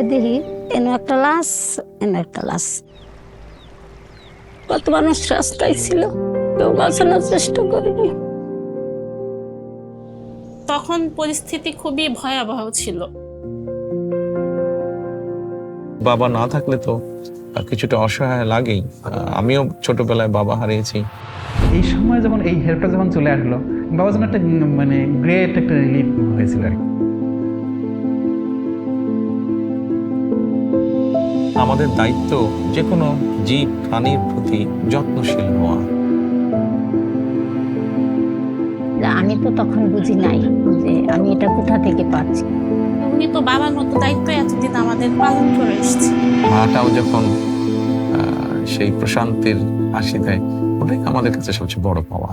তাকায় দেখি এনে একটা লাশ, এনে একটা লাশ। কত মানুষ রাস্তায় ছিল, কেউ বাঁচানোর চেষ্টা করেনি। তখন পরিস্থিতি খুবই ভয়াবহ ছিল। বাবা না থাকলে তো কিছুটা অসহায় লাগেই। আমিও ছোটবেলায় বাবা হারিয়েছি। এই সময় যখন এই হেল্পটা যখন চলে আসলো, বাবার জন্য একটা মানে গ্রেট একটা রিলিফ হয়েছিল আর কি। আমাদের দায়িত্ব যে কোনো জীব প্রাণীর প্রতি যত্নশীল হওয়া। আমি তো তখন বুঝি নাই যে আমি এটা কোথা থেকে পাচ্ছি। উনি তো বাবার মতো দায়িত্ব এতদিন আমাদের পালন করে এসেছে। মাটাও যখন সেই প্রশান্তির হাসি দেয়, ওটাই আমাদের কাছে সবচেয়ে বড় পাওয়া।